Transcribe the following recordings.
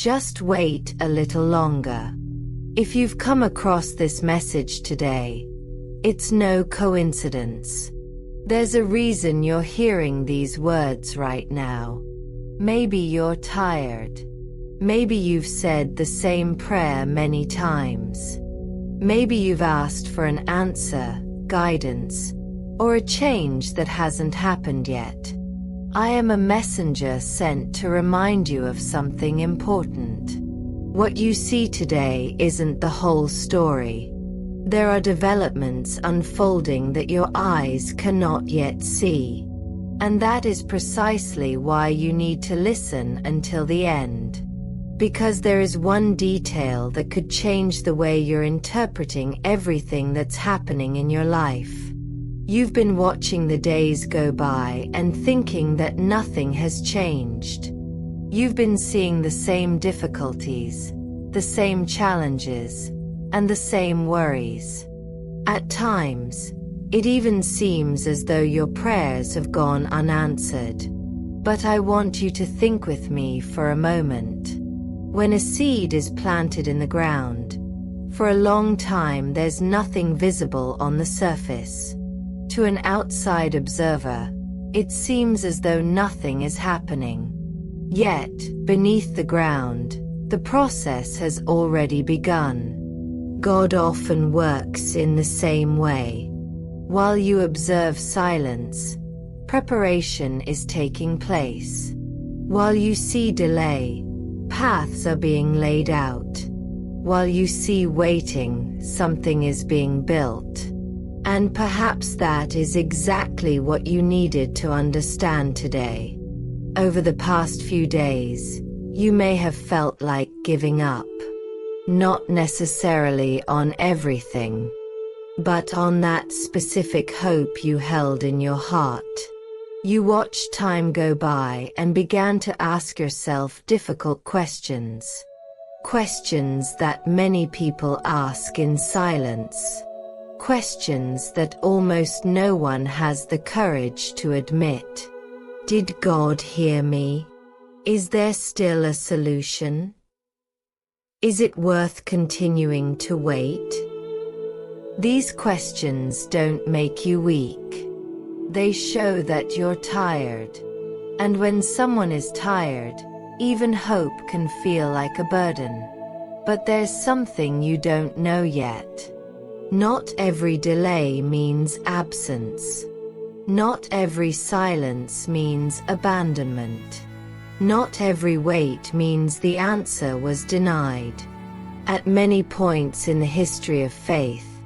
Just wait a little longer. If you've come across this message today, it's no coincidence. There's a reason you're hearing these words right now. Maybe you're tired. Maybe you've said the same prayer many times. Maybe you've asked for an answer, guidance, or a change that hasn't happened yet. I am a messenger sent to remind you of something important. What you see today isn't the whole story. There are developments unfolding that your eyes cannot yet see. And that is precisely why you need to listen until the end. Because there is one detail that could change the way you're interpreting everything that's happening in your life. You've been watching the days go by and thinking that nothing has changed. You've been seeing the same difficulties, the same challenges, and the same worries. At times, it even seems as though your prayers have gone unanswered. But I want you to think with me for a moment. When a seed is planted in the ground, for a long time there's nothing visible on the surface. To an outside observer, it seems as though nothing is happening. Yet, beneath the ground, the process has already begun. God often works in the same way. While you observe silence, preparation is taking place. While you see delay, paths are being laid out. While you see waiting, something is being built. And perhaps that is exactly what you needed to understand today. Over the past few days, you may have felt like giving up. Not necessarily on everything, but on that specific hope you held in your heart. You watched time go by and began to ask yourself difficult questions. Questions that many people ask in silence. Questions that almost no one has the courage to admit. Did God hear me? Is there still a solution? Is it worth continuing to wait? These questions don't make you weak. They show that you're tired. And when someone is tired, even hope can feel like a burden. But there's something you don't know yet. Not every delay means absence. Not every silence means abandonment. Not every wait means the answer was denied. At many points in the history of faith,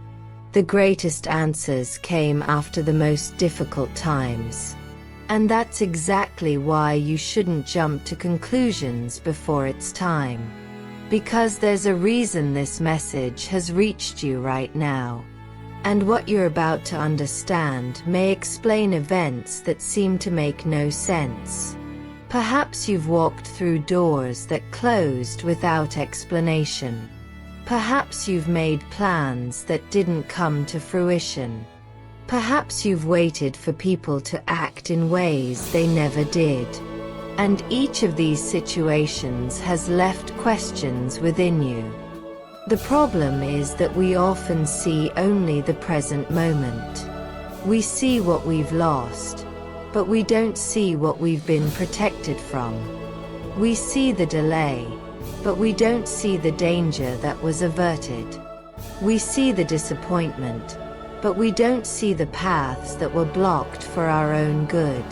the greatest answers came after the most difficult times. And that's exactly why you shouldn't jump to conclusions before it's time. Because there's a reason this message has reached you right now. And what you're about to understand may explain events that seem to make no sense. Perhaps you've walked through doors that closed without explanation. Perhaps you've made plans that didn't come to fruition. Perhaps you've waited for people to act in ways they never did. And each of these situations has left questions within you. The problem is that we often see only the present moment. We see what we've lost, but we don't see what we've been protected from. We see the delay, but we don't see the danger that was averted. We see the disappointment, but we don't see the paths that were blocked for our own good.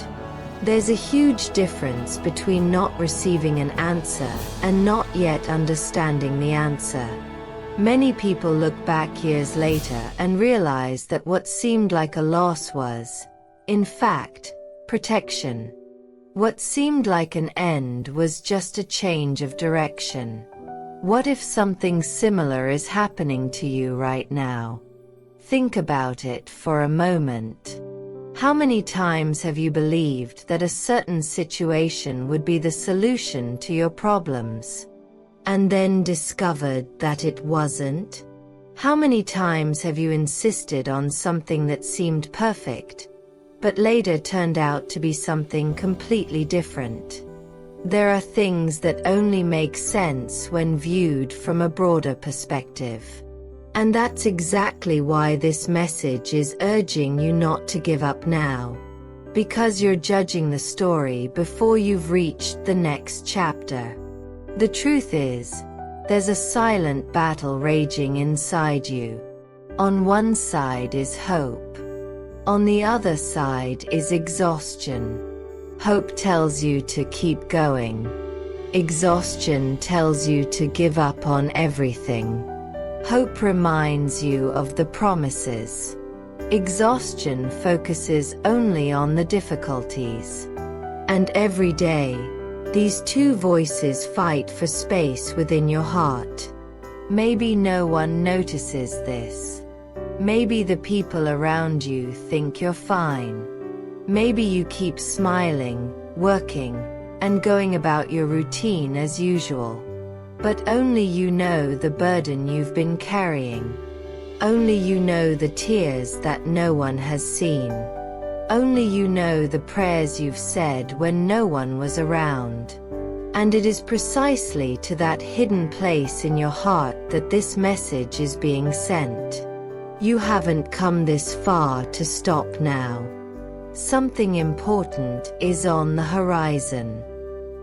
There's a huge difference between not receiving an answer and not yet understanding the answer. Many people look back years later and realize that what seemed like a loss was, in fact, protection. What seemed like an end was just a change of direction. What if something similar is happening to you right now? Think about it for a moment. How many times have you believed that a certain situation would be the solution to your problems, and then discovered that it wasn't? How many times have you insisted on something that seemed perfect, but later turned out to be something completely different? There are things that only make sense when viewed from a broader perspective. And that's exactly why this message is urging you not to give up now. Because you're judging the story before you've reached the next chapter. The truth is, there's a silent battle raging inside you. On one side is hope. On the other side is exhaustion. Hope tells you to keep going. Exhaustion tells you to give up on everything. Hope reminds you of the promises. Exhaustion focuses only on the difficulties. And every day, these two voices fight for space within your heart. Maybe no one notices this. Maybe the people around you think you're fine. Maybe you keep smiling, working, and going about your routine as usual. But only you know the burden you've been carrying. Only you know the tears that no one has seen. Only you know the prayers you've said when no one was around. And it is precisely to that hidden place in your heart that this message is being sent. You haven't come this far to stop now. Something important is on the horizon.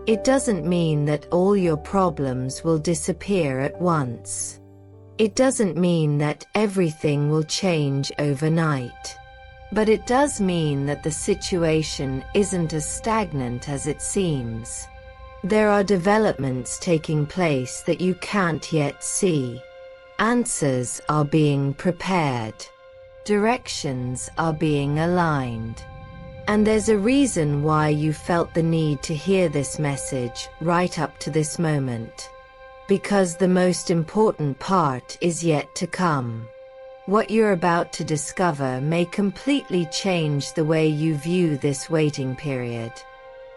It doesn't mean that all your problems will disappear at once. It doesn't mean that everything will change overnight. But it does mean that the situation isn't as stagnant as it seems. There are developments taking place that you can't yet see. Answers are being prepared. Directions are being aligned. And there's a reason why you felt the need to hear this message right up to this moment. Because the most important part is yet to come. What you're about to discover may completely change the way you view this waiting period.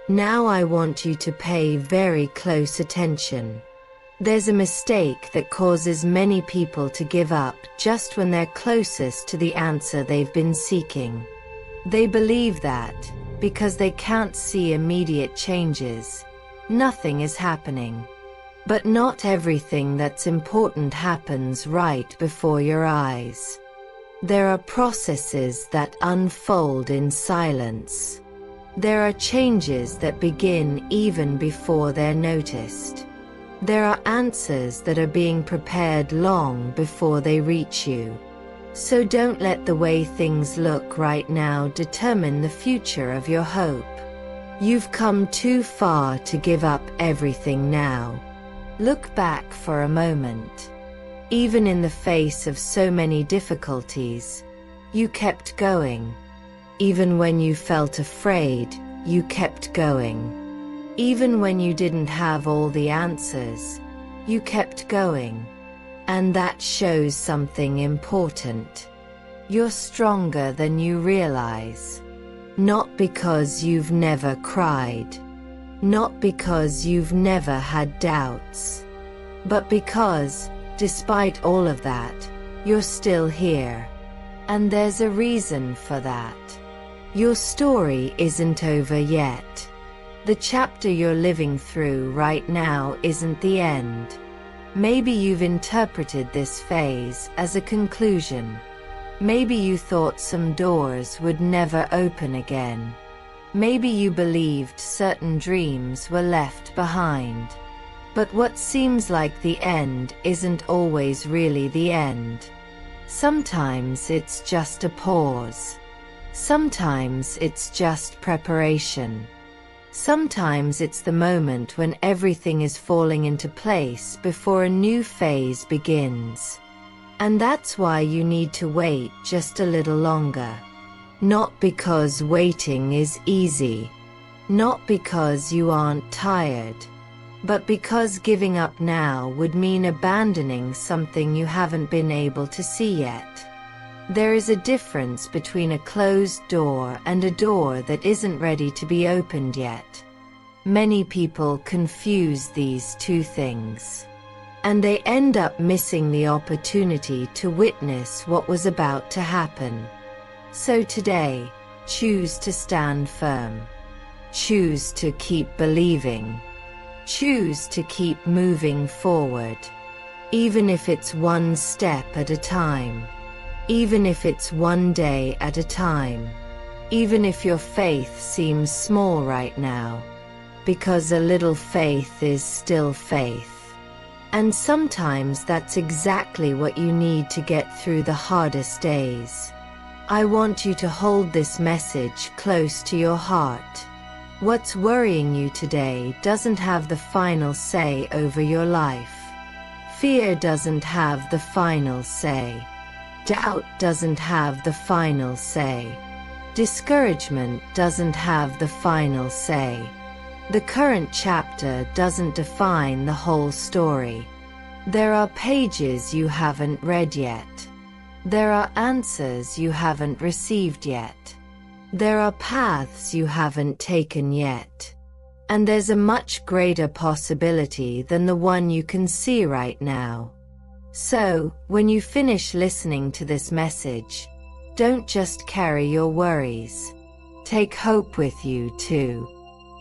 Now I want you to pay very close attention. There's a mistake that causes many people to give up just when they're closest to the answer they've been seeking. They believe that, because they can't see immediate changes, nothing is happening. But not everything that's important happens right before your eyes. There are processes that unfold in silence. There are changes that begin even before they're noticed. There are answers that are being prepared long before they reach you. So don't let the way things look right now determine the future of your hope. You've come too far to give up everything now. Look back for a moment. Even in the face of so many difficulties, you kept going. Even when you felt afraid, you kept going. Even when you didn't have all the answers, you kept going. And that shows something important. You're stronger than you realize. Not because you've never cried. Not because you've never had doubts. But because, despite all of that, you're still here. And there's a reason for that. Your story isn't over yet. The chapter you're living through right now isn't the end. Maybe you've interpreted this phase as a conclusion. Maybe you thought some doors would never open again. Maybe you believed certain dreams were left behind. But what seems like the end isn't always really the end. Sometimes it's just a pause. Sometimes it's just preparation. Sometimes it's the moment when everything is falling into place before a new phase begins. And that's why you need to wait just a little longer. Not because waiting is easy. Not because you aren't tired. But because giving up now would mean abandoning something you haven't been able to see yet. There is a difference between a closed door and a door that isn't ready to be opened yet. Many people confuse these two things. And they end up missing the opportunity to witness what was about to happen. So today, choose to stand firm. Choose to keep believing. Choose to keep moving forward. Even if it's one step at a time. Even if it's one day at a time. Even if your faith seems small right now. Because a little faith is still faith. And sometimes that's exactly what you need to get through the hardest days. I want you to hold this message close to your heart. What's worrying you today doesn't have the final say over your life. Fear doesn't have the final say. Doubt doesn't have the final say. Discouragement doesn't have the final say. The current chapter doesn't define the whole story. There are pages you haven't read yet. There are answers you haven't received yet. There are paths you haven't taken yet. And there's a much greater possibility than the one you can see right now. So, when you finish listening to this message, don't just carry your worries. Take hope with you too.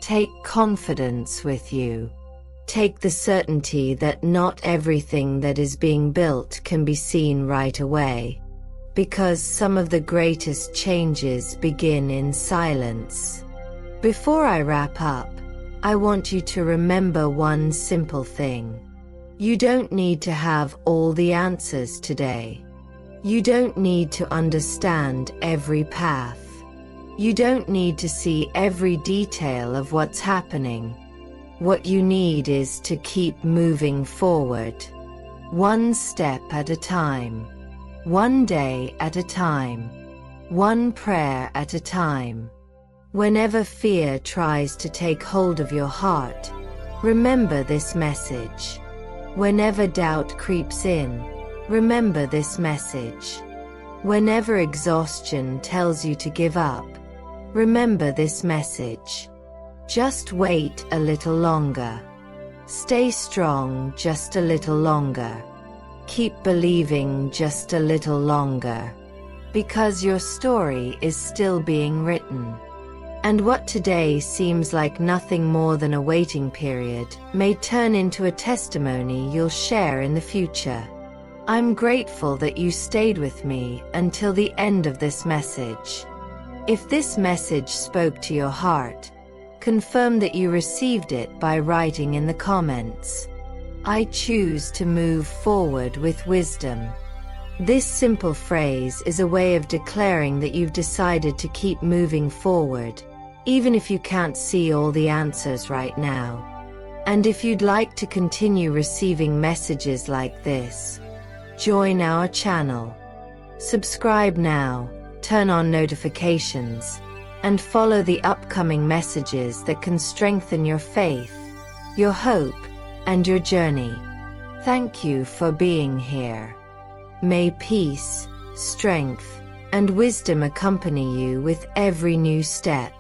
Take confidence with you. Take the certainty that not everything that is being built can be seen right away. Because some of the greatest changes begin in silence. Before I wrap up, I want you to remember one simple thing. You don't need to have all the answers today. You don't need to understand every path. You don't need to see every detail of what's happening. What you need is to keep moving forward. One step at a time. One day at a time. One prayer at a time. Whenever fear tries to take hold of your heart, remember this message. Whenever doubt creeps in, remember this message. Whenever exhaustion tells you to give up, remember this message. Just wait a little longer. Stay strong just a little longer. Keep believing just a little longer. Because your story is still being written. And what today seems like nothing more than a waiting period may turn into a testimony you'll share in the future. I'm grateful that you stayed with me until the end of this message. If this message spoke to your heart, confirm that you received it by writing in the comments. I choose to move forward with wisdom. This simple phrase is a way of declaring that you've decided to keep moving forward, even if you can't see all the answers right now. And if you'd like to continue receiving messages like this, join our channel. Subscribe now, turn on notifications, and follow the upcoming messages that can strengthen your faith, your hope, and your journey. Thank you for being here. May peace, strength, and wisdom accompany you with every new step.